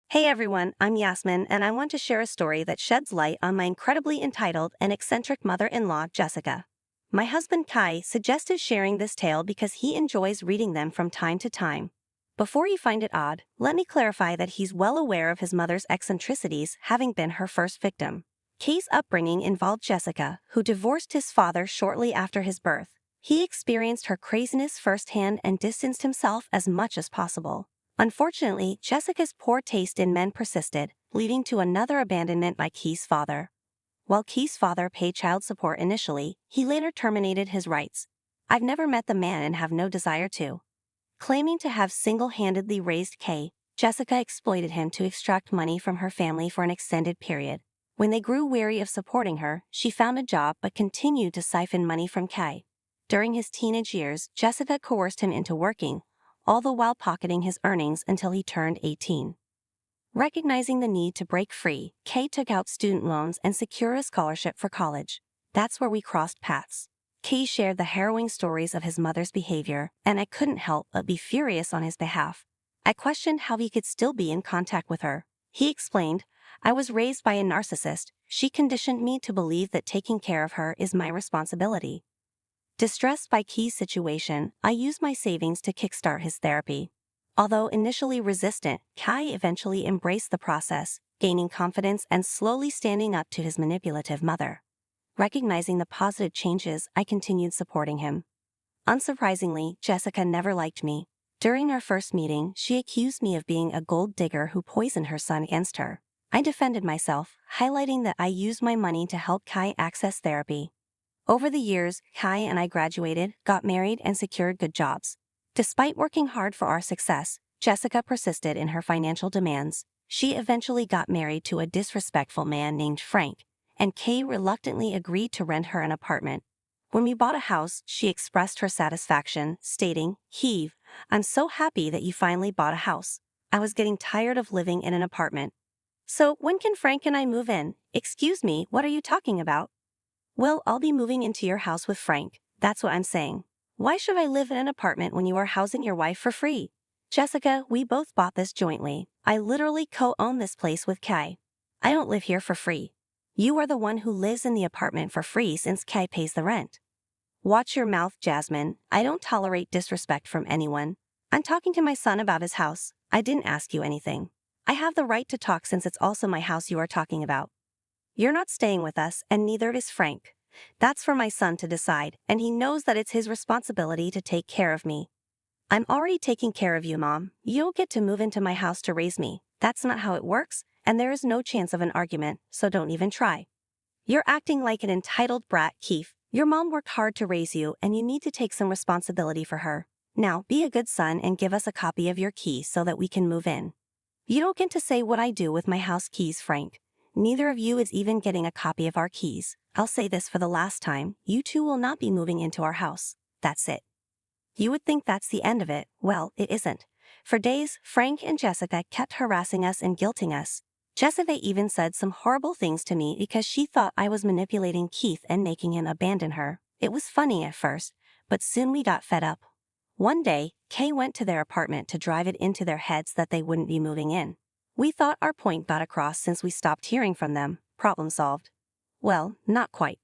Hey everyone, I'm Yasmin, and I want to share a story that sheds light on my incredibly entitled and eccentric mother-in-law, Jessica. My husband Kai suggested sharing this tale because he enjoys reading them from time to time. Before you find it odd, let me clarify that he's well aware of his mother's eccentricities, having been her first victim. Kai's upbringing involved Jessica, who divorced his father shortly after his birth. He experienced her craziness firsthand and distanced himself as much as possible. Unfortunately, Jessica's poor taste in men persisted, leading to another abandonment by Kai's father. While Kai's father paid child support initially, he later terminated his rights. I've never met the man and have no desire to. Claiming to have single-handedly raised Kai, Jessica exploited him to extract money from her family for an extended period. When they grew weary of supporting her, she found a job but continued to siphon money from Kai. During his teenage years, Jessica coerced him into working, all the while pocketing his earnings until he turned 18. Recognizing the need to break free, Kay took out student loans and secured a scholarship for college. That's where we crossed paths. Kay shared the harrowing stories of his mother's behavior, and I couldn't help but be furious on his behalf. I questioned how he could still be in contact with her. He explained, "I was raised by a narcissist. She conditioned me to believe that taking care of her is my responsibility." Distressed by Key's situation, I used my savings to kickstart his therapy. Although initially resistant, Kai eventually embraced the process, gaining confidence and slowly standing up to his manipulative mother. Recognizing the positive changes, I continued supporting him. Unsurprisingly, Jessica never liked me. During our first meeting, she accused me of being a gold digger who poisoned her son against her. I defended myself, highlighting that I used my money to help Kai access therapy. Over the years, Kai and I graduated, got married, and secured good jobs. Despite working hard for our success, Jessica persisted in her financial demands. She eventually got married to a disrespectful man named Frank, and Kai reluctantly agreed to rent her an apartment. When we bought a house, she expressed her satisfaction, stating, "Heave, I'm so happy that you finally bought a house. I was getting tired of living in an apartment. So when can Frank and I move in? Excuse me, what are you talking about?" "Well, I'll be moving into your house with Frank. That's what I'm saying. Why should I live in an apartment when you are housing your wife for free?" "Jessica, we both bought this jointly. I literally co-own this place with Kai. I don't live here for free. You are the one who lives in the apartment for free since Kai pays the rent." "Watch your mouth, Jasmine. I don't tolerate disrespect from anyone. I'm talking to my son about his house. I didn't ask you anything. I have the right to talk since it's also my house you are talking about. You're not staying with us, and neither is Frank. That's for my son to decide, and he knows that it's his responsibility to take care of me." "I'm already taking care of you, Mom. You don't get to move into my house to raise me. That's not how it works, and there is no chance of an argument, so don't even try." "You're acting like an entitled brat, Keith. Your mom worked hard to raise you, and you need to take some responsibility for her. Now, be a good son and give us a copy of your keys so that we can move in." "You don't get to say what I do with my house keys, Frank. Neither of you is even getting a copy of our keys. I'll say this for the last time, you two will not be moving into our house. That's it." You would think that's the end of it. Well, it isn't. For days, Frank and Jessica kept harassing us and guilting us. Jessica even said some horrible things to me because she thought I was manipulating Keith and making him abandon her. It was funny at first, but soon we got fed up. One day, Kay went to their apartment to drive it into their heads that they wouldn't be moving in. We thought our point got across since we stopped hearing from them. Problem solved. Well, not quite.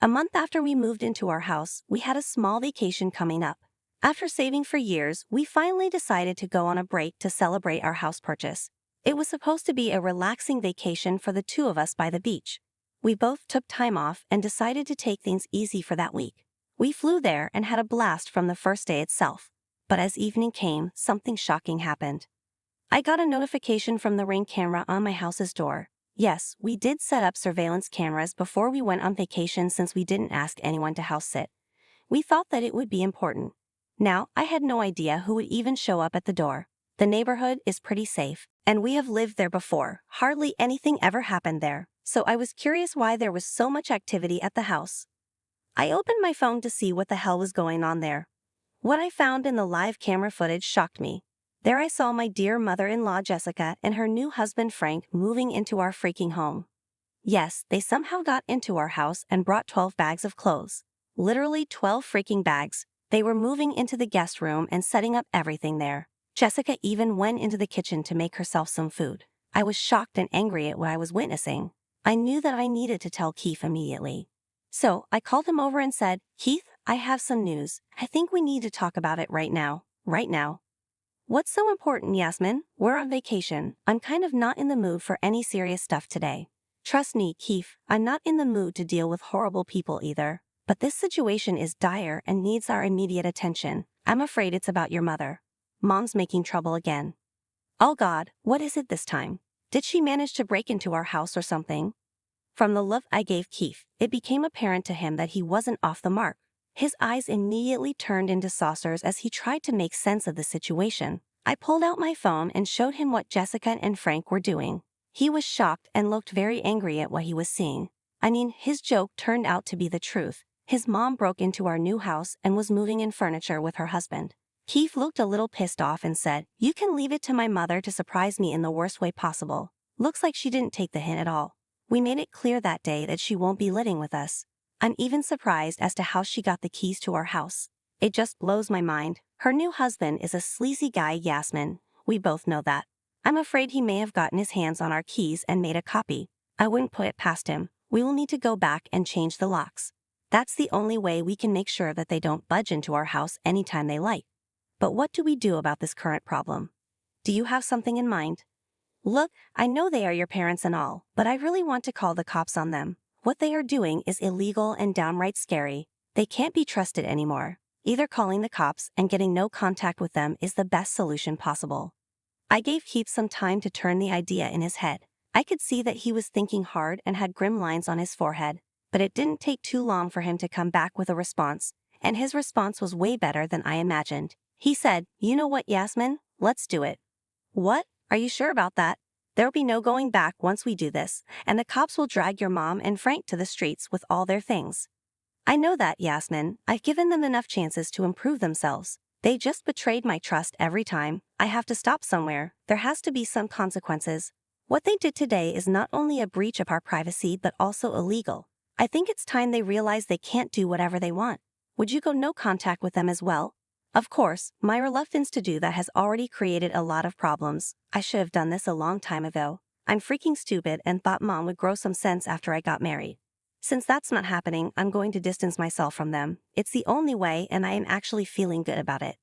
A month after we moved into our house, we had a small vacation coming up. After saving for years, we finally decided to go on a break to celebrate our house purchase. It was supposed to be a relaxing vacation for the two of us by the beach. We both took time off and decided to take things easy for that week. We flew there and had a blast from the first day itself. But as evening came, something shocking happened. I got a notification from the Ring camera on my house's door. Yes, we did set up surveillance cameras before we went on vacation since we didn't ask anyone to house sit. We thought that it would be important. Now, I had no idea who would even show up at the door. The neighborhood is pretty safe, and we have lived there before. Hardly anything ever happened there, so I was curious why there was so much activity at the house. I opened my phone to see what the hell was going on there. What I found in the live camera footage shocked me. There I saw my dear mother-in-law Jessica and her new husband Frank moving into our freaking home. Yes, they somehow got into our house and brought 12 bags of clothes. Literally 12 freaking bags. They were moving into the guest room and setting up everything there. Jessica even went into the kitchen to make herself some food. I was shocked and angry at what I was witnessing. I knew that I needed to tell Keith immediately. So I called him over and said, "Keith, I have some news. I think we need to talk about it right now. Right now." "What's so important, Yasmin? We're on vacation. I'm kind of not in the mood for any serious stuff today." "Trust me, Keith, I'm not in the mood to deal with horrible people either. But this situation is dire and needs our immediate attention. I'm afraid it's about your mother. Mom's making trouble again." "Oh God, what is it this time? Did she manage to break into our house or something?" From the look I gave Keith, it became apparent to him that he wasn't off the mark. His eyes immediately turned into saucers as he tried to make sense of the situation. I pulled out my phone and showed him what Jessica and Frank were doing. He was shocked and looked very angry at what he was seeing. I mean, his joke turned out to be the truth. His mom broke into our new house and was moving in furniture with her husband. Keith looked a little pissed off and said, "You can leave it to my mother to surprise me in the worst way possible. Looks like she didn't take the hint at all. We made it clear that day that she won't be living with us. I'm even surprised as to how she got the keys to our house. It just blows my mind. Her new husband is a sleazy guy, Yasmin. We both know that. I'm afraid he may have gotten his hands on our keys and made a copy. I wouldn't put it past him. We will need to go back and change the locks. That's the only way we can make sure that they don't budge into our house anytime they like. But what do we do about this current problem? Do you have something in mind?" "Look, I know they are your parents and all, but I really want to call the cops on them. What they are doing is illegal and downright scary. They can't be trusted anymore. Either calling the cops and getting no contact with them is the best solution possible." I gave Keith some time to turn the idea in his head. I could see that he was thinking hard and had grim lines on his forehead, but it didn't take too long for him to come back with a response, and his response was way better than I imagined. He said, "You know what, Yasmin? Let's do it." "What? Are you sure about that? There'll be no going back once we do this, and the cops will drag your mom and Frank to the streets with all their things." "I know that, Yasmin. I've given them enough chances to improve themselves. They just betrayed my trust every time. I have to stop somewhere. There has to be some consequences. What they did today is not only a breach of our privacy but also illegal. I think it's time they realize they can't do whatever they want. Would you go no contact with them as well?" Of course, my reluctance to do that has already created a lot of problems. I should have done this a long time ago. I'm freaking stupid and thought Mom would grow some sense after I got married. Since that's not happening, I'm going to distance myself from them. It's the only way, and I am actually feeling good about it.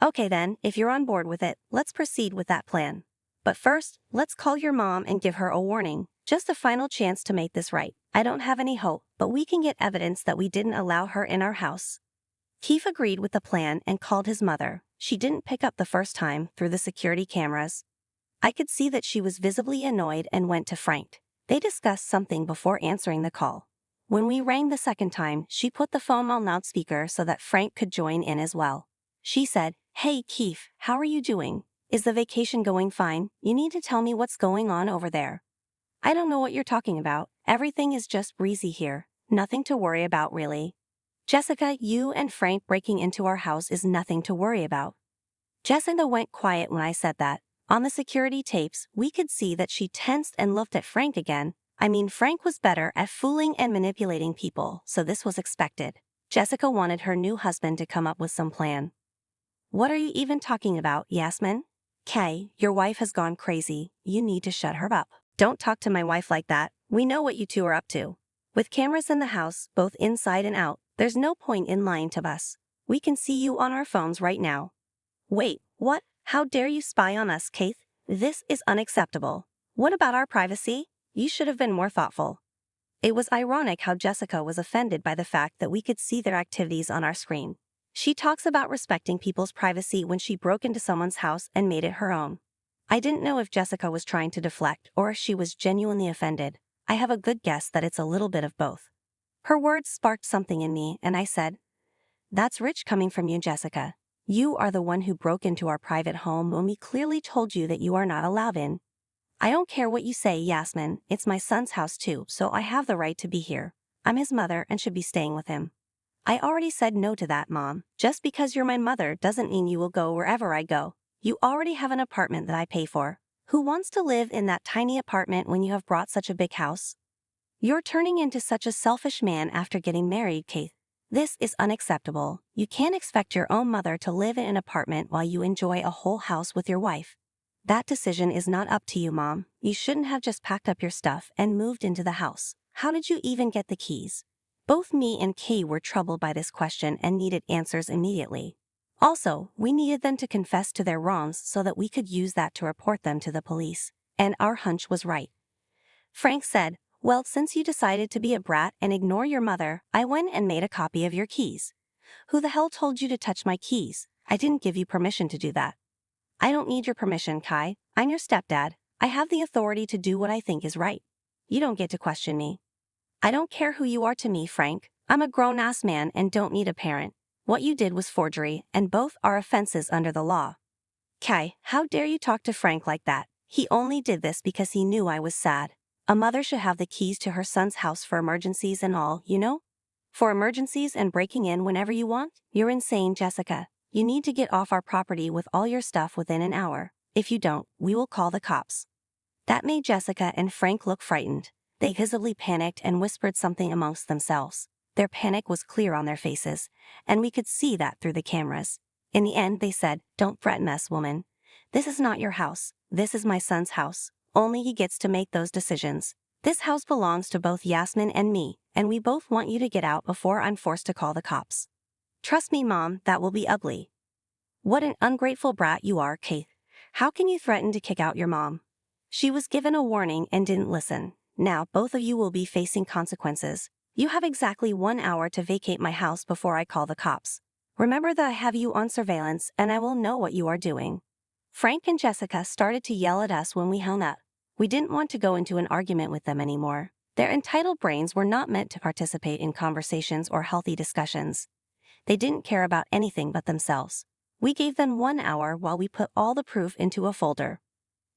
"Okay then, if you're on board with it, let's proceed with that plan. But first, let's call your mom and give her a warning. Just a final chance to make this right. I don't have any hope, but we can get evidence that we didn't allow her in our house." Keith agreed with the plan and called his mother. She didn't pick up the first time through the security cameras. I could see that she was visibly annoyed and went to Frank. They discussed something before answering the call. When we rang the second time, she put the phone on loudspeaker so that Frank could join in as well. She said, "Hey Keith, how are you doing? Is the vacation going fine? You need to tell me what's going on over there." "I don't know what you're talking about. Everything is just breezy here. Nothing to worry about really." "Jessica, you and Frank breaking into our house is nothing to worry about." Jessica went quiet when I said that. On the security tapes, we could see that she tensed and looked at Frank again. I mean, Frank was better at fooling and manipulating people, so this was expected. Jessica wanted her new husband to come up with some plan. "What are you even talking about, Yasmin? Kay, your wife has gone crazy. You need to shut her up." "Don't talk to my wife like that. We know what you two are up to. With cameras in the house, both inside and out, there's no point in lying to us. We can see you on our phones right now." "Wait, what? How dare you spy on us, Keith? This is unacceptable. What about our privacy? You should have been more thoughtful." It was ironic how Jessica was offended by the fact that we could see their activities on our screen. She talks about respecting people's privacy when she broke into someone's house and made it her own. I didn't know if Jessica was trying to deflect or if she was genuinely offended. I have a good guess that it's a little bit of both. Her words sparked something in me, and I said, "That's rich coming from you, Jessica. You are the one who broke into our private home when we clearly told you that you are not allowed in." "I don't care what you say, Yasmin. It's my son's house too, so I have the right to be here. I'm his mother and should be staying with him." "I already said no to that, Mom. Just because you're my mother doesn't mean you will go wherever I go. You already have an apartment that I pay for. Who wants to live in that tiny apartment when you have brought such a big house?" "You're turning into such a selfish man after getting married, Keith. This is unacceptable. You can't expect your own mother to live in an apartment while you enjoy a whole house with your wife." That decision is not up to you, Mom. You shouldn't have just packed up your stuff and moved into the house. How did you even get the keys? Both me and Kay were troubled by this question and needed answers immediately. Also, we needed them to confess to their wrongs so that we could use that to report them to the police. And our hunch was right. Frank said, "Well, since you decided to be a brat and ignore your mother, I went and made a copy of your keys." "Who the hell told you to touch my keys? I didn't give you permission to do that." "I don't need your permission, Kai. I'm your stepdad. I have the authority to do what I think is right. You don't get to question me." "I don't care who you are to me, Frank. I'm a grown-ass man and don't need a parent. What you did was forgery, and both are offenses under the law." "Kai, how dare you talk to Frank like that? He only did this because he knew I was sad. A mother should have the keys to her son's house for emergencies and all, you know? For emergencies and breaking in whenever you want? You're insane, Jessica. You need to get off our property with all your stuff within an hour. If you don't, we will call the cops." That made Jessica and Frank look frightened. They visibly panicked and whispered something amongst themselves. Their panic was clear on their faces, and we could see that through the cameras. In the end, they said, "Don't threaten us, woman. This is not your house. This is my son's house. Only he gets to make those decisions. This house belongs to both Yasmin and me, and we both want you to get out before I'm forced to call the cops." "Trust me, Mom, that will be ugly." "What an ungrateful brat you are, Kate. How can you threaten to kick out your mom?" "She was given a warning and didn't listen. Now both of you will be facing consequences. You have exactly 1 hour to vacate my house before I call the cops. Remember that I have you on surveillance and I will know what you are doing." Frank and Jessica started to yell at us when we hung up. We didn't want to go into an argument with them anymore. Their entitled brains were not meant to participate in conversations or healthy discussions. They didn't care about anything but themselves. We gave them 1 hour while we put all the proof into a folder.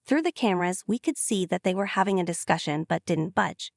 Through the cameras, we could see that they were having a discussion but didn't budge.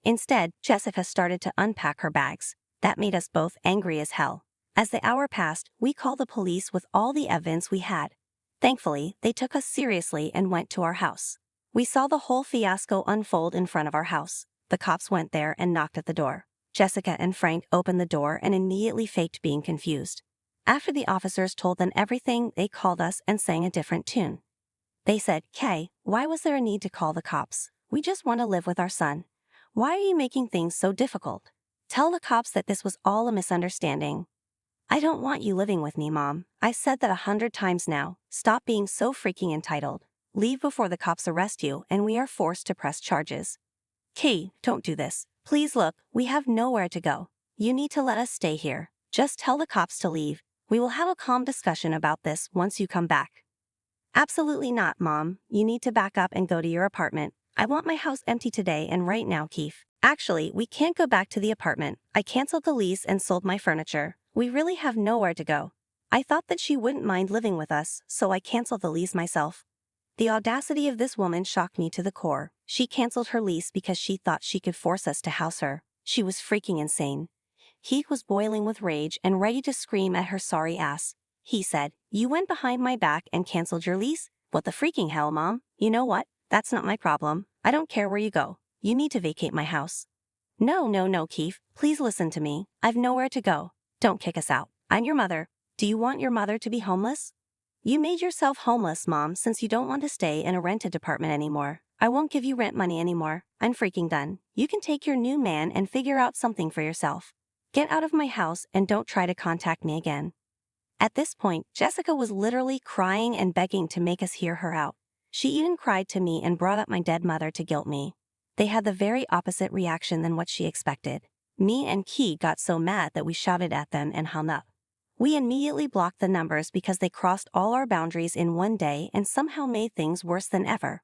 Instead, Jessica started to unpack her bags. That made us both angry as hell. As the hour passed, we called the police with all the evidence we had. Thankfully, they took us seriously and went to our house. We saw the whole fiasco unfold in front of our house. The cops went there and knocked at the door. Jessica and Frank opened the door and immediately faked being confused. After the officers told them everything, they called us and sang a different tune. They said, "Kay, why was there a need to call the cops? We just want to live with our son. Why are you making things so difficult? Tell the cops that this was all a misunderstanding." "I don't want you living with me, Mom. I said that 100 times now. Stop being so freaking entitled. Leave before the cops arrest you and we are forced to press charges." "Kay, don't do this. Please look, we have nowhere to go. You need to let us stay here. Just tell the cops to leave. We will have a calm discussion about this once you come back." "Absolutely not, Mom. You need to back up and go to your apartment. I want my house empty today and right now, Keith. Actually, we can't go back to the apartment. I canceled the lease and sold my furniture. We really have nowhere to go. I thought that she wouldn't mind living with us, so I canceled the lease myself." The audacity of this woman shocked me to the core. She canceled her lease because she thought she could force us to house her. She was freaking insane. Heath was boiling with rage and ready to scream at her sorry ass. He said, "You went behind my back and canceled your lease? What the freaking hell, Mom? You know what? That's not my problem. I don't care where you go. You need to vacate my house." No, Keith. Please listen to me. I've nowhere to go. Don't kick us out. I'm your mother. Do you want your mother to be homeless? You made yourself homeless, Mom, since you don't want to stay in a rented apartment anymore. I won't give you rent money anymore. I'm freaking done. You can take your new man and figure out something for yourself. Get out of my house and don't try to contact me again." At this point, Jessica was literally crying and begging to make us hear her out. She even cried to me and brought up my dead mother to guilt me. They had the very opposite reaction than what she expected. Me and Key got so mad that we shouted at them and hung up. We immediately blocked the numbers because they crossed all our boundaries in one day and somehow made things worse than ever.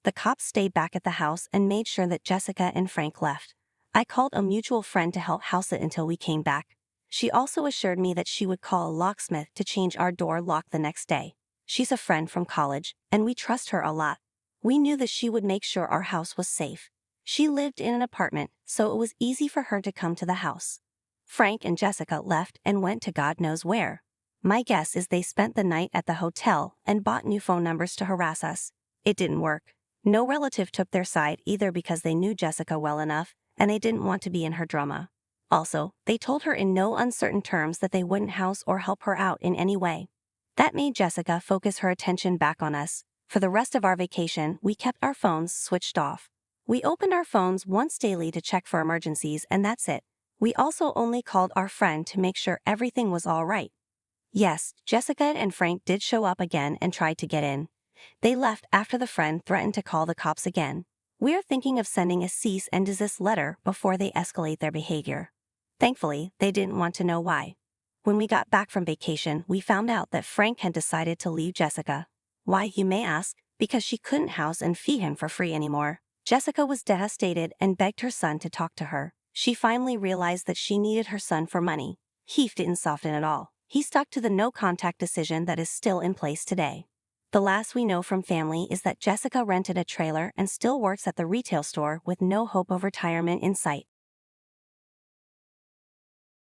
The cops stayed back at the house and made sure that Jessica and Frank left. I called a mutual friend to help house it until we came back. She also assured me that she would call a locksmith to change our door lock the next day. She's a friend from college, and we trust her a lot. We knew that she would make sure our house was safe. She lived in an apartment, so it was easy for her to come to the house. Frank and Jessica left and went to God knows where. My guess is they spent the night at the hotel and bought new phone numbers to harass us. It didn't work. No relative took their side either because they knew Jessica well enough, and they didn't want to be in her drama. Also, they told her in no uncertain terms that they wouldn't house or help her out in any way. That made Jessica focus her attention back on us. For the rest of our vacation, we kept our phones switched off. We opened our phones once daily to check for emergencies, and that's it. We also only called our friend to make sure everything was all right. Yes, Jessica and Frank did show up again and tried to get in. They left after the friend threatened to call the cops again. We are thinking of sending a cease and desist letter before they escalate their behavior. Thankfully, they didn't want to know why. When we got back from vacation, we found out that Frank had decided to leave Jessica. Why, you may ask? Because she couldn't house and feed him for free anymore. Jessica was devastated and begged her son to talk to her. She finally realized that she needed her son for money. He didn't soften at all. He stuck to the no-contact decision that is still in place today. The last we know from family is that Jessica rented a trailer and still works at the retail store with no hope of retirement in sight.